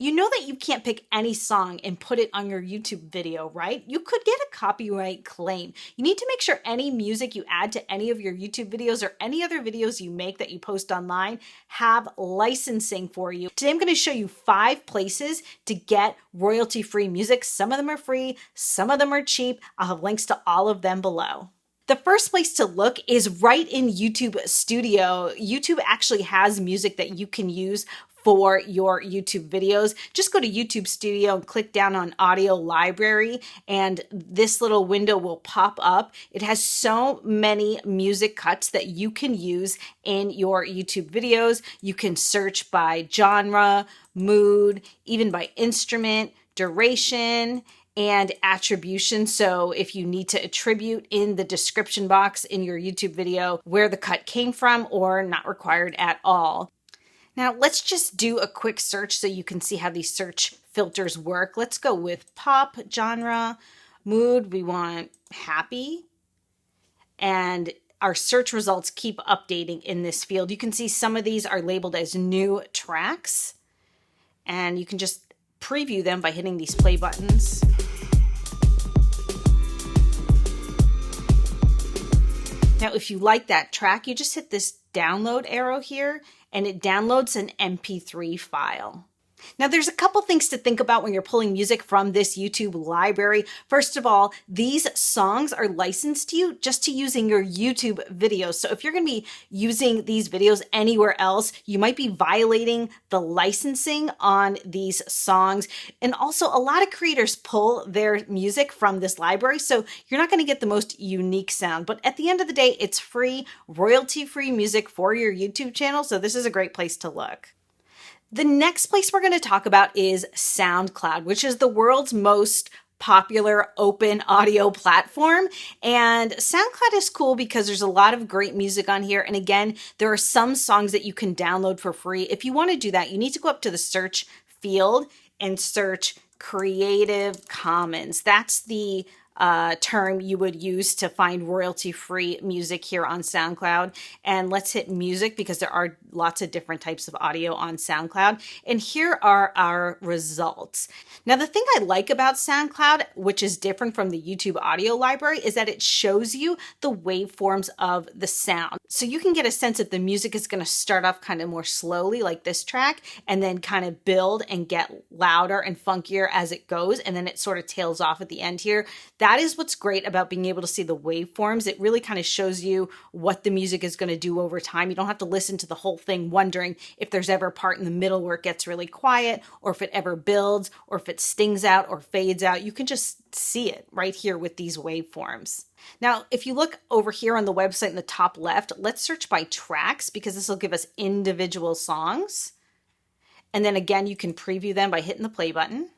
You know that you can't pick any song and put it on your YouTube video, right? You could get a copyright claim. You need to make sure any music you add to any of your YouTube videos or any other videos you make that you post online have licensing for you. Today I'm going to show you 5 places to get royalty-free music. Some of them are free, some of them are cheap. I'll have links to all of them below. The first place to look is right in YouTube Studio. YouTube actually has music that you can use for your YouTube videos. Just go to YouTube Studio and click down on Audio Library, and this little window will pop up. It has so many music cuts that you can use in your YouTube videos. You can search by genre, mood, even by instrument, duration, and attribution. So if you need to attribute in the description box in your YouTube video where the cut came from, or not required at all. Now let's just do a quick search so you can see how these search filters work. Let's go with pop, genre, mood. We want happy. And our search results keep updating in this field. You can see some of these are labeled as new tracks, and you can just preview them by hitting these play buttons. Now, if you like that track, you just hit this download arrow here, and it downloads an MP3 file. Now, there's a couple things to think about when you're pulling music from this YouTube library. First of all, these songs are licensed to you just to use in your YouTube videos. So if you're going to be using these videos anywhere else, you might be violating the licensing on these songs. And also, a lot of creators pull their music from this library, so you're not going to get the most unique sound. But at the end of the day, it's free, royalty-free music for your YouTube channel, so this is a great place to look. The next place we're going to talk about is SoundCloud, which is the world's most popular open audio platform. And SoundCloud is cool because there's a lot of great music on here. And again, there are some songs that you can download for free. If you want to do that, you need to go up to the search field and search Creative Commons. That's the term you would use to find royalty-free music here on SoundCloud. And let's hit music because there are lots of different types of audio on SoundCloud. And here are our results. Now, the thing I like about SoundCloud, which is different from the YouTube audio library, is that it shows you the waveforms of the sound. So you can get a sense if the music is going to start off kind of more slowly, like this track, and then kind of build and get louder and funkier as it goes. And then it sort of tails off at the end here. That is what's great about being able to see the waveforms. It really kind of shows you what the music is going to do over time. You don't have to listen to the whole thing wondering if there's ever a part in the middle where it gets really quiet, or if it ever builds, or if it stings out or fades out. You can just see it right here with these waveforms. Now, if you look over here on the website in the top left, let's search by tracks because this will give us individual songs. And then again, you can preview them by hitting the play button.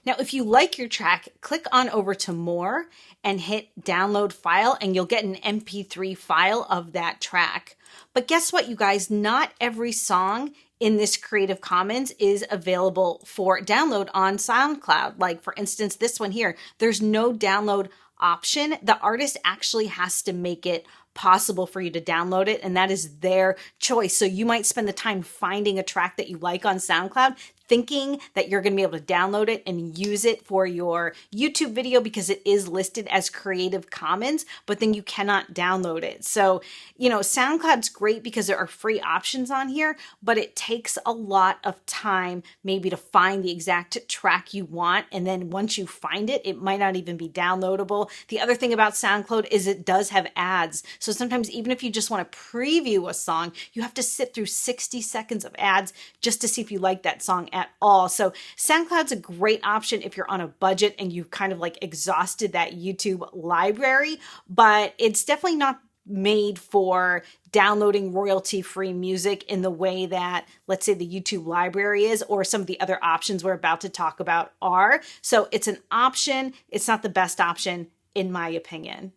Now, if you like your track, click on over to More and hit Download File, and you'll get an MP3 file of that track. But guess what, you guys? Not every song in this Creative Commons is available for download on SoundCloud. Like, for instance, this one here, there's no download option. The artist actually has to make it possible for you to download it, and that is their choice. So you might spend the time finding a track that you like on SoundCloud, thinking that you're going to be able to download it and use it for your YouTube video because it is listed as Creative Commons, but then you cannot download it. So, SoundCloud's great because there are free options on here, but it takes a lot of time maybe to find the exact track you want. And then once you find it, it might not even be downloadable. The other thing about SoundCloud is it does have ads. So sometimes even if you just want to preview a song, you have to sit through 60 seconds of ads just to see if you like that song at all. So SoundCloud's a great option if you're on a budget and you've kind of like exhausted that YouTube library, but it's definitely not made for downloading royalty-free music in the way that, let's say, the YouTube library is, or some of the other options we're about to talk about are. So it's an option. It's not the best option, in my opinion.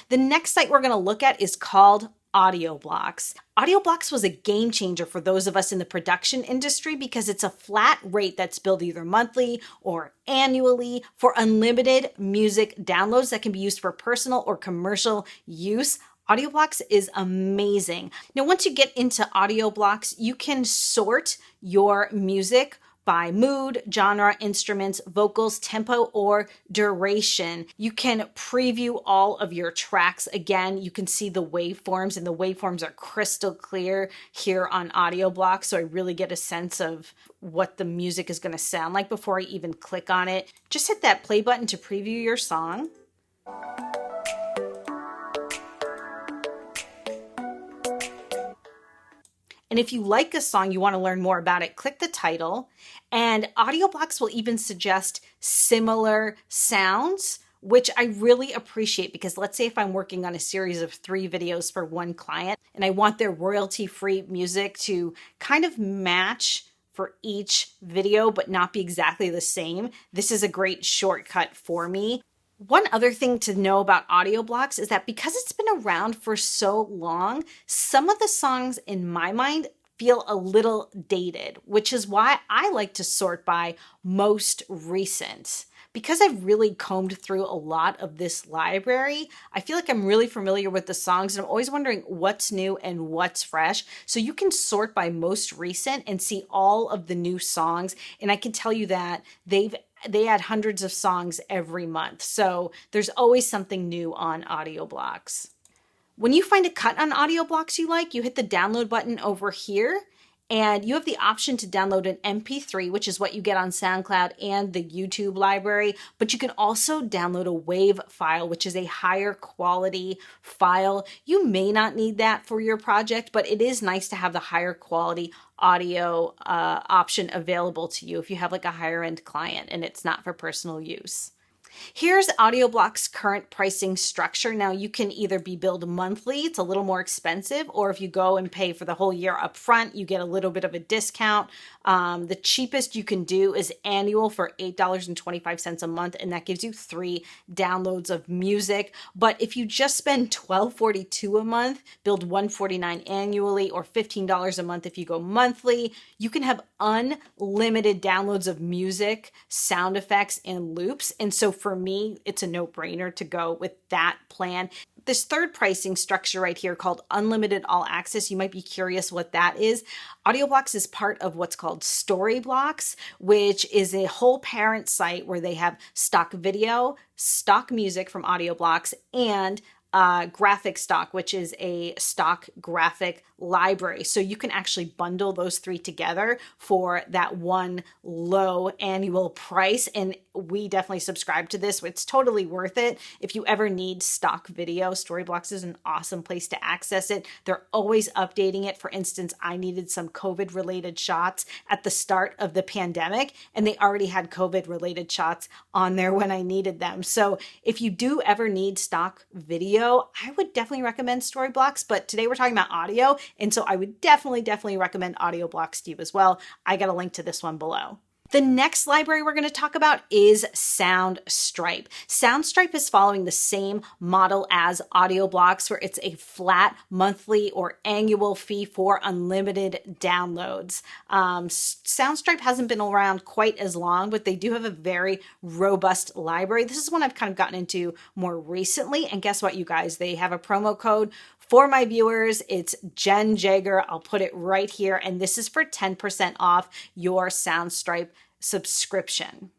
The next site we're going to look at is called Audioblocks. Audioblocks was a game changer for those of us in the production industry because it's a flat rate that's billed either monthly or annually for unlimited music downloads that can be used for personal or commercial use. Audioblocks is amazing. Now, once you get into Audioblocks, you can sort your music by mood, genre, instruments, vocals, tempo, or duration. You can preview all of your tracks. Again, you can see the waveforms, and the waveforms are crystal clear here on Audioblocks, so I really get a sense of what the music is going to sound like before I even click on it. Just hit that play button to preview your song. And if you like a song, you want to learn more about it, click the title. And Audioblocks will even suggest similar sounds, which I really appreciate, because let's say if I'm working on a series of 3 videos for one client and I want their royalty-free music to kind of match for each video but not be exactly the same, this is a great shortcut for me. One other thing to know about Audioblocks is that because it's been around for so long, some of the songs in my mind feel a little dated, which is why I like to sort by most recent. Because I've really combed through a lot of this library, I feel like I'm really familiar with the songs, and I'm always wondering what's new and what's fresh. So you can sort by most recent and see all of the new songs. And I can tell you that they add hundreds of songs every month. So there's always something new on Audioblocks. When you find a cut on Audioblocks you like, you hit the download button over here, and you have the option to download an MP3, which is what you get on SoundCloud and the YouTube library, but you can also download a WAV file, which is a higher quality file. You may not need that for your project, but it is nice to have the higher quality audio option available to you if you have like a higher end client and it's not for personal use. Here's Audioblocks' current pricing structure. Now, you can either be billed monthly, it's a little more expensive, or if you go and pay for the whole year up front, you get a little bit of a discount. The cheapest you can do is annual for $8.25 a month, and that gives you 3 downloads of music. But if you just spend $12.42 a month, billed $149 annually, or $15 a month if you go monthly, you can have unlimited downloads of music, sound effects, and loops. And so for me, it's a no-brainer to go with that plan. This third pricing structure right here called Unlimited All Access, you might be curious what that is. Audioblocks is part of what's called Storyblocks, which is a whole parent site where they have stock video, stock music from Audioblocks, and graphic stock, which is a stock graphic library. So you can actually bundle those 3 together for that one low annual price. And we definitely subscribe to this. It's totally worth it. If you ever need stock video, Storyblocks is an awesome place to access it. They're always updating it. For instance, I needed some COVID related shots at the start of the pandemic, and they already had COVID related shots on there when I needed them. So if you do ever need stock video, I would definitely recommend Storyblocks, but today we're talking about audio, and so I would definitely recommend Audioblocks to you as well. I got a link to this one below. The next library we're going to talk about is Soundstripe. Soundstripe is following the same model as Audioblocks, where it's a flat monthly or annual fee for unlimited downloads. Soundstripe hasn't been around quite as long, but they do have a very robust library. This is one I've kind of gotten into more recently. And guess what, you guys? They have a promo code for my viewers. It's Jen Jager. I'll put it right here. And this is for 10% off your Soundstripe subscription.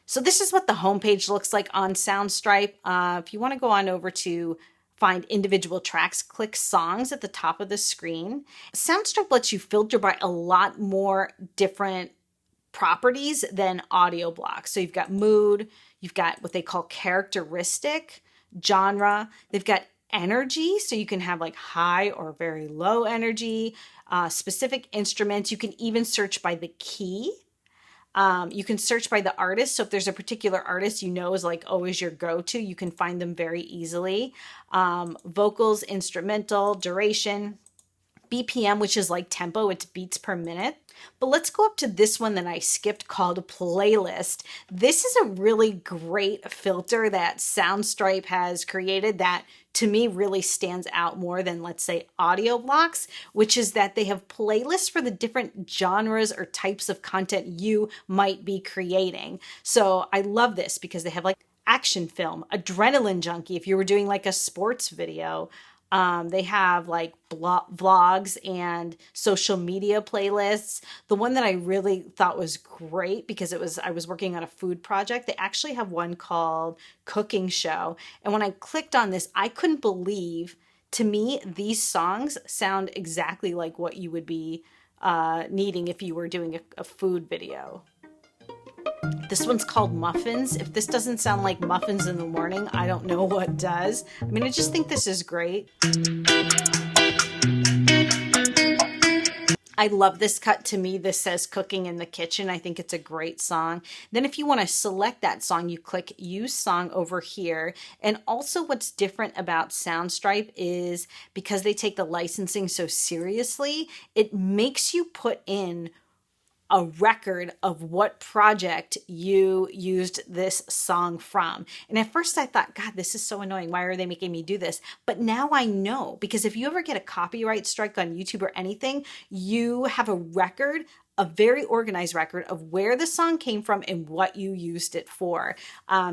So this is what the homepage looks like on Soundstripe. If you want to go on over to find individual tracks, click songs at the top of the screen. Soundstripe lets you filter by a lot more different properties than Audioblocks. So you've got mood, you've got what they call characteristic, genre, they've got energy, so you can have like high or very low energy, specific instruments. You can even search by the key. You can search by the artist. So if there's a particular artist you know is like always your go-to, you can find them very easily. Vocals, instrumental, duration, BPM, which is like tempo, it's beats per minute. But let's go up to this one that I skipped called playlist. This is a really great filter that Soundstripe has created that to me really stands out more than, let's say, Audioblocks, which is that they have playlists for the different genres or types of content you might be creating. So I love this because they have like action film, adrenaline junkie, if you were doing like a sports video, They have like vlogs and social media playlists. The one that I really thought was great because I was working on a food project. They actually have one called Cooking Show. And when I clicked on this, I couldn't believe, to me, these songs sound exactly like what you would be needing if you were doing a food video. This one's called Muffins. If this doesn't sound like muffins in the morning, I don't know what does. I mean, I just think this is great. I love this cut. To me, this says cooking in the kitchen. I think it's a great song. Then if you want to select that song, you click use song over here. And also what's different about Soundstripe is because they take the licensing so seriously, it makes you put in a record of what project you used this song from. And at first I thought, God, this is so annoying. Why are they making me do this? But now I know, because if you ever get a copyright strike on YouTube or anything, you have a record, a very organized record of where the song came from and what you used it for.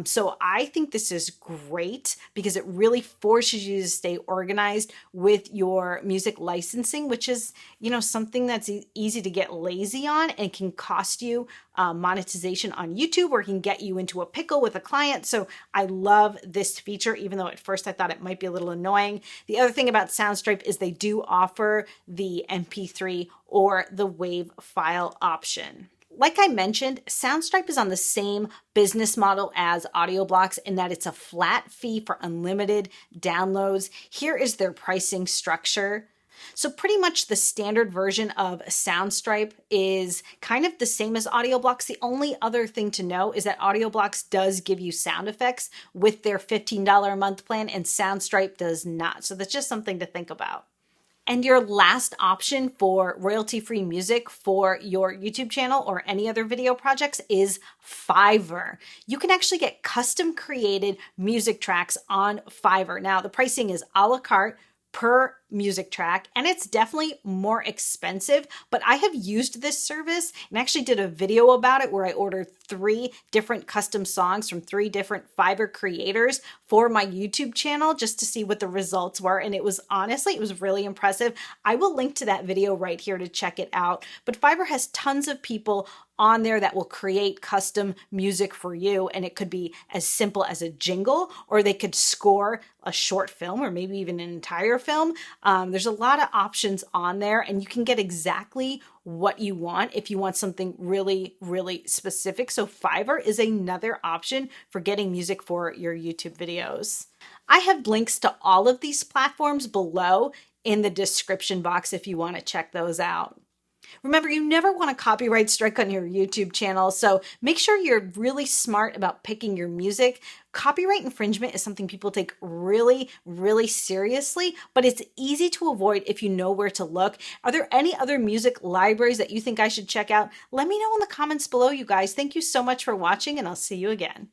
So I think this is great because it really forces you to stay organized with your music licensing, which is, something that's easy to get lazy on and can cost you monetization on YouTube, or can get you into a pickle with a client. So I love this feature, even though at first I thought it might be a little annoying. The other thing about Soundstripe is they do offer the MP3 or the WAV file option. Like I mentioned, Soundstripe is on the same business model as Audioblocks in that it's a flat fee for unlimited downloads. Here is their pricing structure. So pretty much the standard version of Soundstripe is kind of the same as Audioblocks. The only other thing to know is that Audioblocks does give you sound effects with their $15 a month plan, and Soundstripe does not. So that's just something to think about. And your last option for royalty-free music for your YouTube channel or any other video projects is Fiverr. You can actually get custom created music tracks on Fiverr. Now, the pricing is a la carte per music track, and it's definitely more expensive, but I have used this service and actually did a video about it where I ordered 3 different custom songs from 3 different Fiverr creators for my YouTube channel just to see what the results were, and it was really impressive. I will link to that video right here to check it out, but Fiverr has tons of people on there that will create custom music for you, and it could be as simple as a jingle, or they could score a short film or maybe even an entire film. There's a lot of options on there, and you can get exactly what you want if you want something really, really specific. So Fiverr is another option for getting music for your YouTube videos. I have links to all of these platforms below in the description box if you want to check those out. Remember, you never want a copyright strike on your YouTube channel, so make sure you're really smart about picking your music. Copyright infringement is something people take really, really seriously, but it's easy to avoid if you know where to look. Are there any other music libraries that you think I should check out? Let me know in the comments below, you guys. Thank you so much for watching, and I'll see you again.